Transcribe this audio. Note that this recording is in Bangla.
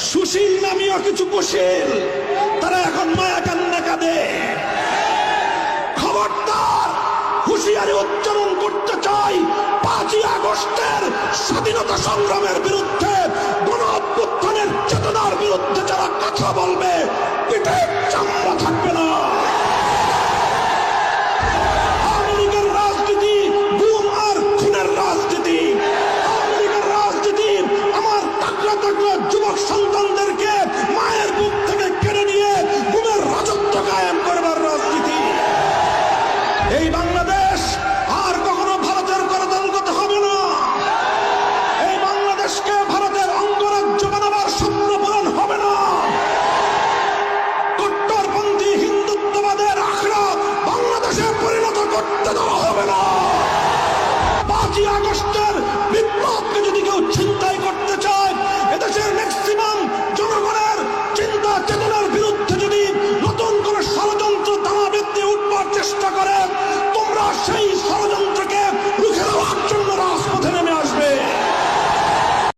সুশীল নামীয় কিছু কুশীল তারা এখন মায়া কান্না কাঁদে। খবরদার, হুঁশিয়ারি উচ্চারণ করতে চাই, 5ই আগস্টের স্বাধীনতা সংগ্রামের বিরুদ্ধে, গণ অভ্যুত্থানের চেতনার বিরুদ্ধে যারা কথা বলবে, পিঠে চামড়া থাকবে না। আওয়ামী লীগের রাজনীতি গুম আর খুনের রাজনীতি। আওয়ামী লীগের রাজনীতি আমার টাকরা টাকরা যুবক সন্তানদেরকে মায়ের বুক থেকে কেড়ে নিয়ে গুমের রাজত্ব কায়েম করবার রাজনীতি। এই বাংলাদেশ আর কখনো ভারতের করদলগত হবে না। এই বাংলাদেশকে ভারতের অঙ্গরাজ্য বানাবার স্বপ্ন পূরণ হবে না। কট্টরপন্থী হিন্দুত্ববাদের আখড়া বাংলাদেশে পরিণত করতে দেওয়া হবে না। 5ই আগস্টের বিপ্লবকে যদি কেউ ছিনতাই করতে চায়, এদেশের ম্যাক্সিমাম জনগণের চিন্তা চেতনার বিরুদ্ধে যদি নতুন করে ষড়যন্ত্র দানা বেঁধে উঠবার চেষ্টা করে, তোমরা সেই ষড়যন্ত্র